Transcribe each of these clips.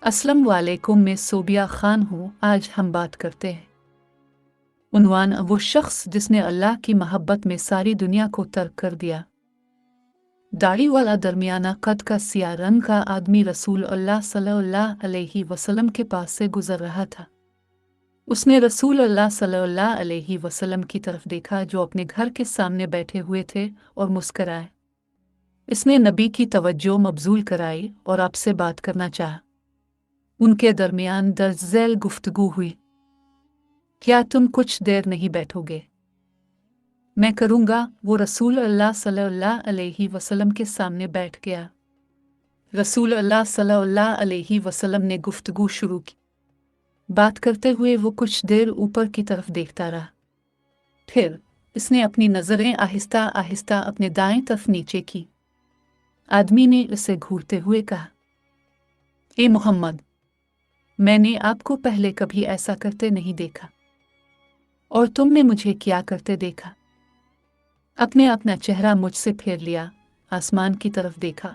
अस्सलाम वालेकुम, मैं सोबिया खान हूँ। आज हम बात करते हैं उन्वान वो शख्स जिसने अल्लाह की मोहब्बत में सारी दुनिया को तर्क कर दिया। दाढ़ी वाला दरमियाना कद का सिया रंग का आदमी रसूल अल्लाह सल्लल्लाहु अलैहि वसल्लम के पास से गुजर रहा था। उसने रसूल अल्लाह सल्लल्लाहु अलैहि वसल्लम की तरफ देखा जो अपने घर के सामने बैठे हुए थे और मुस्कराए। इसने नबी की तवज्जो मबजूल कराई और आपसे बात करना चाहा। उनके दरमियान दर्ज झैल गुफ्तगू हुई। क्या तुम कुछ देर नहीं बैठोगे? मैं करूँगा। वो रसूल अल्लाह सल्लल्लाहु अलैहि वसल्लम के सामने बैठ गया। रसूल अल्लाह सल्लल्लाहु अलैहि वसल्लम ने गुफ्तगू शुरू की। बात करते हुए वो कुछ देर ऊपर की तरफ देखता रहा। फिर इसने अपनी नज़रें आहिस्ता आहिस्ता अपने दाएं तरफ नीचे की। आदमी ने उसे घूरते हुए कहा, ए मोहम्मद, मैंने आपको पहले कभी ऐसा करते नहीं देखा। और तुमने मुझे क्या करते देखा? अपने अपना चेहरा मुझसे फेर लिया, आसमान की तरफ देखा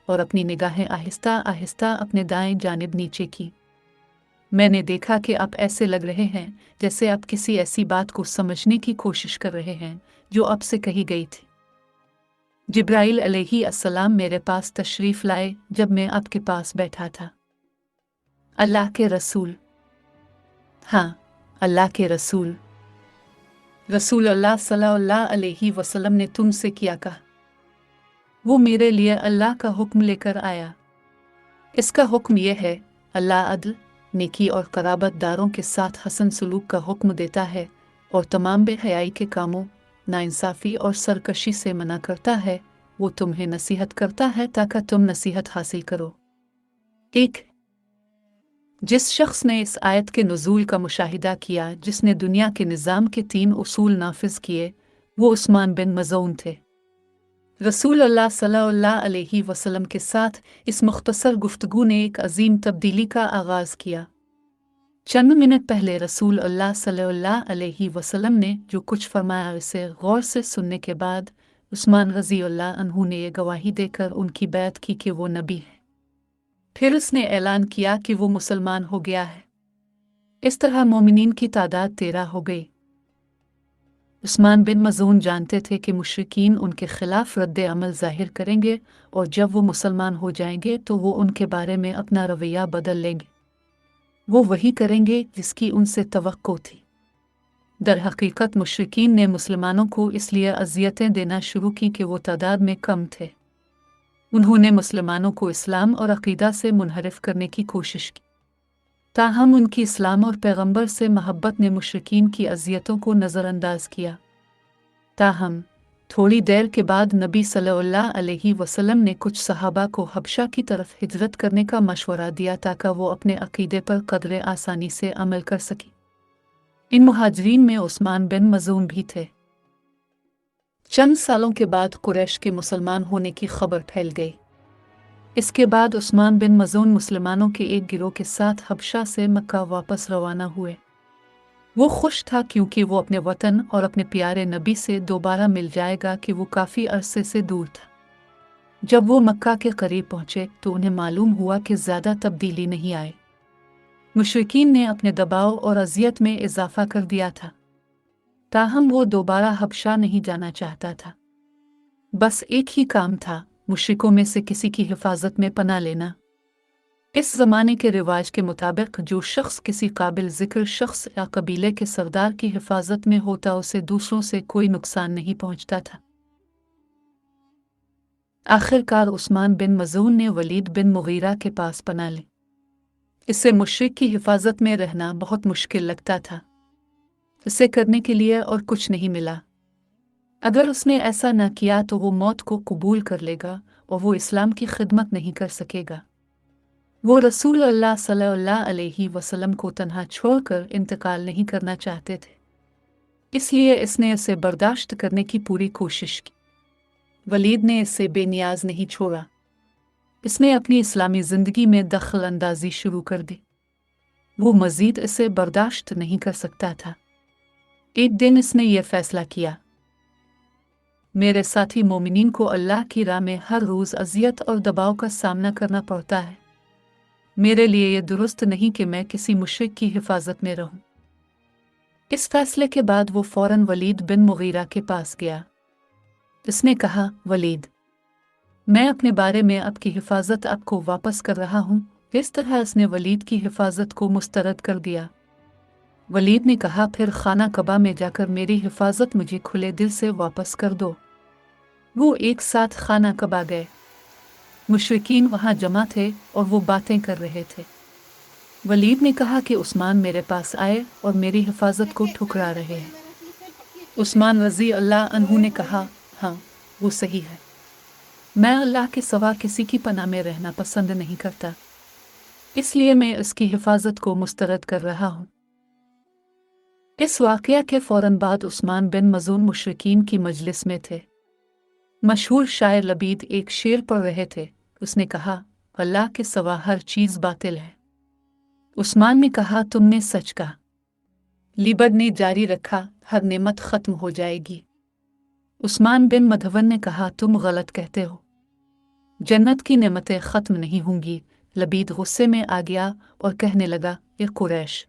और अपनी निगाहें आहिस्ता आहिस्ता अपने दाएं जानिब नीचे की। मैंने देखा कि आप ऐसे लग रहे हैं जैसे आप किसी ऐसी बात को समझने की कोशिश कर रहे हैं जो आपसे कही गई थी। जिब्राइल अलैहि अस्सलाम मेरे पास तशरीफ लाए जब मैं आपके पास बैठा था। अल्लाह के रसूल। हाँ, अल्लाह के रसूल। रसूल अल्लाह सल्लल्लाहु अलैहि वसल्लम ने तुमसे क्या कहा? वो मेरे लिए अल्लाह का हुक्म लेकर आया। इसका हुक्म यह है, अल्लाह अदल, नेकी और कराबतदारों के साथ हसन सलूक का हुक्म देता है और तमाम बेहयाई के कामों, नाइंसाफ़ी और सरकशी से मना करता है। वो तुम्हें नसीहत करता है ताकि तुम नसीहत हासिल करो। एक जिस शख्स ने इस आयत के नुज़ूल का मुशाहिदा किया, जिसने दुनिया के निज़ाम के 3 उसूल नाफिज किए, वो उस्मान बिन मज़ऊन थे। रसूल अल्लाह सल्लल्लाहु अलैहि वसल्लम के साथ इस मुख्तसर गुफ्तगू ने एक अजीम तब्दीली का आगाज़ किया। चंद मिनट पहले रसूल अल्लाह सल्लल्लाहु अलैहि वसल्लम ने जो कुछ फरमाया उसे गौर से सुनने के बाद उस्मान रज़ी अल्लाह अन्हु ने ये गवाही देकर उनकी बैत की कि वो नबी है। फिर उसने ऐलान किया कि वो मुसलमान हो गया है। इस तरह मोमिनीन की तादाद 13 हो गई। उस्मान बिन मज़ऊन जानते थे कि मुशरिकीन उनके खिलाफ रद्द अमल ज़ाहिर करेंगे और जब वो मुसलमान हो जाएंगे तो वो उनके बारे में अपना रवैया बदल लेंगे। वो वही करेंगे जिसकी उनसे तवक्को थी। दर हकीकत मुशरिकीन ने मुसलमानों को इसलिए अज़ियतें देना शुरू की कि वो तादाद में कम थे। उन्होंने मुसलमानों को इस्लाम और अक़ीदा से मुनहरिफ करने की कोशिश की। ताहम उनकी इस्लाम और पैगंबर से मोहब्बत ने मुशरिकीन की अज़ियतों को नज़रअंदाज किया। ताहम थोड़ी देर के बाद नबी सल्लल्लाहु अलैहि वसल्लम ने कुछ सहाबा को हबशा की तरफ हिजरत करने का मशवरा दिया ताकि वो अपने अक़ीदे पर कदरे आसानी से अमल कर सकें। इन मुहाजिरीन में उस्मान बिन मज़ऊन भी थे। चंद सालों के बाद कुरैश के मुसलमान होने की खबर फैल गई। इसके बाद उस्मान बिन मज़ऊन मुसलमानों के एक गिरोह के साथ हबशा से मक्का वापस रवाना हुए। वो खुश था क्योंकि वो अपने वतन और अपने प्यारे नबी से दोबारा मिल जाएगा कि वो काफ़ी अरसे से दूर था। जब वो मक्का के करीब पहुँचे तो उन्हें मालूम हुआ कि ज़्यादा तब्दीली नहीं आई। मुशरिकीन ने अपने दबाव और अज़ियत में इजाफा कर दिया था। ताहम वो दोबारा हबशा नहीं जाना चाहता था। बस एक ही काम था, मुशरिकों में से किसी की हिफाजत में पनाह लेना। इस ज़माने के रिवाज के मुताबिक जो शख्स किसी काबिल ज़िक्र शख्स या कबीले के सरदार की हिफाजत में होता उसे दूसरों से कोई नुकसान नहीं पहुंचता था। आखिरकार उस्मान बिन मज़ऊन ने वलीद बिन मुगीरा के पास पनाह ली। इससे मुशरिक की हिफाजत में रहना बहुत मुश्किल लगता था। इसे करने के लिए और कुछ नहीं मिला। अगर उसने ऐसा न किया तो वो मौत को कबूल कर लेगा और वो इस्लाम की खिदमत नहीं कर सकेगा। वो रसूल अल्लाह सल्लल्लाहु अलैहि वसल्लम को तन्हा छोड़कर इंतकाल नहीं करना चाहते थे, इसलिए इसने इसे बर्दाश्त करने की पूरी कोशिश की। वलीद ने इसे बेनियाज नहीं छोड़ा। इसने अपनी इस्लामी ज़िंदगी में दखल अंदाजी शुरू कर दी। वो मज़ीद इसे बर्दाश्त नहीं कर सकता था। एक दिन इसने यह फ़ैसला किया, मेरे साथी मोमिनीन को अल्लाह की राह में हर रोज़ अज़ियत और दबाव का सामना करना पड़ता है। मेरे लिए ये दुरुस्त नहीं कि मैं किसी मुशरिक की हिफाजत में रहूं। इस फैसले के बाद वो फौरन वलीद बिन मुगीरा के पास गया। उसने कहा, वलीद, मैं अपने बारे में आपकी हिफाजत आपको वापस कर रहा हूं। इस तरह उसने वलीद की हिफाजत को मुस्तरद कर दिया। वलीद ने कहा, फिर खाना कबा में जाकर मेरी हिफाजत मुझे खुले दिल से वापस कर दो। वो एक साथ खाना कबा गए। मुशरिकीन वहां जमा थे और वो बातें कर रहे थे। वलीद ने कहा कि उस्मान मेरे पास आए और मेरी हिफाजत को ठुकरा रहे हैं। उस्मान रज़ी अल्लाह अन्हु ने कहा, हाँ, वो सही है। मैं अल्लाह के सिवा किसी की पनाह में रहना पसंद नहीं करता, इसलिए मैं इसकी हिफाजत को मुस्तरद कर रहा हूँ। इस वाक़या के फ़ौरन बाद उस्मान बिन मज़ून मुशरिकीन की मजलिस में थे। मशहूर शायर लबीद एक शेर पढ़ रहे थे। उसने कहा, अल्लाह के सिवा हर चीज़ बातिल है। उस्मान ने कहा, तुमने सच कहा। लिबद ने जारी रखा, हर नेमत ख़त्म हो जाएगी। उस्मान बिन मधवन ने कहा, तुम गलत कहते हो, जन्नत की नेमतें ख़त्म नहीं होंगी। लबीद गुस्से में आ गया और कहने लगा, ये कुरैश,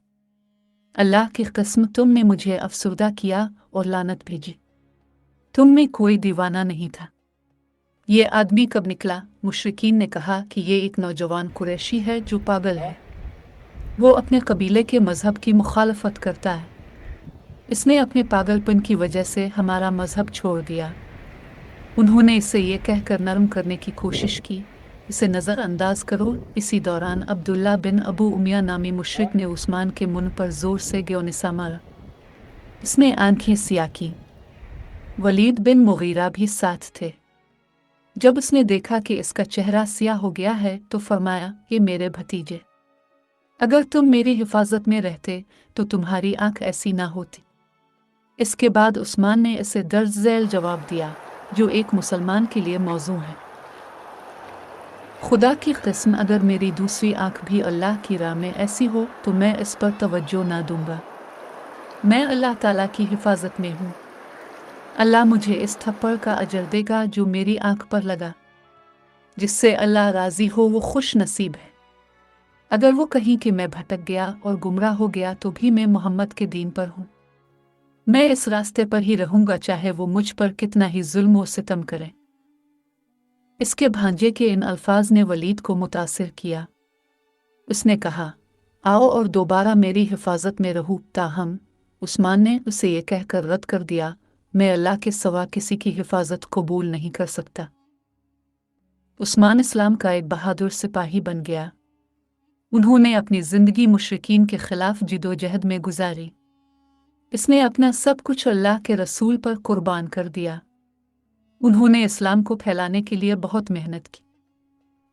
अल्लाह की कसम, तुमने मुझे अफसुर्दा किया और लानत भेजी। तुम में कोई दीवाना नहीं था। ये आदमी कब निकला? मुशरिकीन ने कहा कि ये एक नौजवान कुरैशी है जो पागल है। वो अपने कबीले के मजहब की मुखालफत करता है। इसने अपने पागलपन की वजह से हमारा मजहब छोड़ दिया। उन्होंने इसे ये कहकर नरम करने की कोशिश की, इसे नज़रअंदाज करो। इसी दौरान अब्दुल्ला बिन अबू उमिया नामी मुशरिक ने उस्मान के मुंह पर जोर से ग्योनिसा मारा। इसने आंखें सिया की। वलीद बिन मुगीरा भी साथ थे। जब उसने देखा कि इसका चेहरा सिया हो गया है तो फरमाया, ये मेरे भतीजे, अगर तुम मेरी हिफाजत में रहते तो तुम्हारी आंख ऐसी ना होती। इसके बाद उस्मान ने इसे दर्ज झेल जवाब दिया जो एक मुसलमान के लिए मौजू है। खुदा की कसम, अगर मेरी दूसरी आंख भी अल्लाह की राह में ऐसी हो तो मैं इस पर तवज्जो ना दूंगा। मैं अल्लाह ताला की हिफाजत में हूँ। अल्लाह मुझे इस थप्पड़ का अजर देगा जो मेरी आंख पर लगा। जिससे अल्लाह राजी हो वो खुश नसीब है। अगर वो कहीं कि मैं भटक गया और गुमराह हो गया तो भी मैं मोहम्मद के दीन पर हूँ। मैं इस रास्ते पर ही रहूंगा चाहे वो मुझ पर कितना ही जुल्म व सितम करें। इसके भांजे के इन अल्फाज ने वलीद को मुतासिर किया। उसने कहा, आओ और दोबारा मेरी हिफाजत में रहूं। ताहम उस्मान ने उसे ये कहकर रद्द कर दिया, मैं अल्लाह के सिवा किसी की हिफाजत कबूल नहीं कर सकता। उस्मान इस्लाम का एक बहादुर सिपाही बन गया। उन्होंने अपनी जिंदगी मुशरिकीन के खिलाफ जिदोजहद में गुजारी। इसने अपना सब कुछ अल्लाह के रसूल पर कुर्बान कर दिया। उन्होंने इस्लाम को फैलाने के लिए बहुत मेहनत की।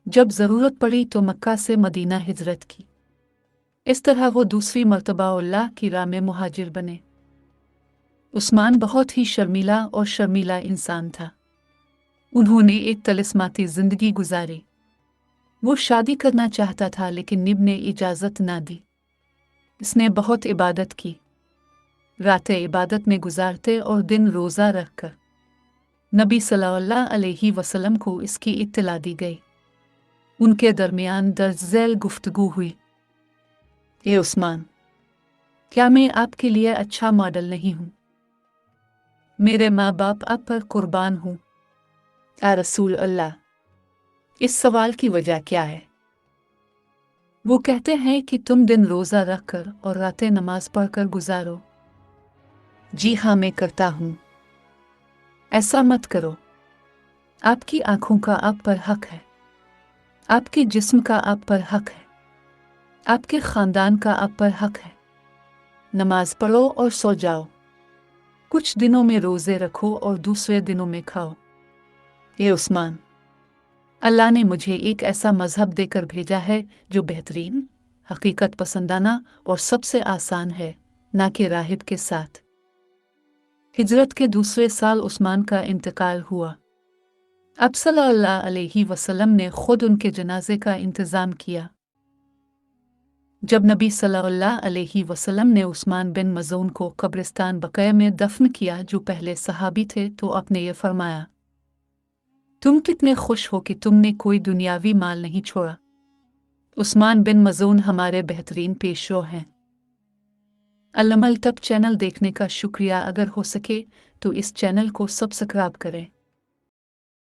जब ज़रूरत पड़ी तो मक्का से मदीना हिजरत की। इस तरह वो दूसरी मर्तबा अल्लाह की राह में मुहाजिर बने। उस्मान बहुत ही शर्मीला और शर्मीला इंसान था। उन्होंने एक तलिस्माती जिंदगी गुजारी। वो शादी करना चाहता था लेकिन निब ने इजाज़त ना दी। इसने बहुत इबादत की, रातें इबादत में गुजारते और दिन रोज़ा रखकर। नबी सल्लल्लाहु अलैहि वसल्लम को इसकी इत्तला दी गई। उनके दरमियान दर्ज झेल गुफ्तगू हुई। ए उस्मान, क्या मैं आपके लिए अच्छा मॉडल नहीं हूँ? मेरे माँ बाप आप पर कुर्बान हूँ। या रसूल अल्लाह, इस सवाल की वजह क्या है? वो कहते हैं कि तुम दिन रोज़ा रखकर और रातें नमाज पढ़कर गुजारो। जी हाँ, मैं करता हूँ। ऐसा मत करो। आपकी आंखों का आप पर हक है, आपके जिस्म का आप पर हक है, आपके खानदान का आप पर हक है। नमाज पढ़ो और सो जाओ। कुछ दिनों में रोज़े रखो और दूसरे दिनों में खाओ। ये उस्मान, अल्लाह ने मुझे एक ऐसा मजहब देकर भेजा है जो बेहतरीन, हकीकत पसंदाना और सबसे आसान है, ना कि राहिब के साथ। हिजरत के दूसरे साल उस्मान का इंतकाल हुआ। अब सल्लल्लाहु अलैहि वसल्लम ने खुद उनके जनाजे का इंतज़ाम किया। जब नबी सल्लल्लाहु अलैहि वसल्लम ने उस्मान बिन मज़ून को कब्रिस्तान बक़या में दफन किया जो पहले सहाबी थे तो आपने ये फरमाया, तुम कितने खुश हो कि तुमने कोई दुनियावी माल नहीं छोड़ा। عثمان بن مزون ہمارے بہترین پیشرو ہیں۔ علم الطب چینل دیکھنے کا شکریہ۔ اگر ہو سکے تو اس چینل کو سبسکرائب کریں۔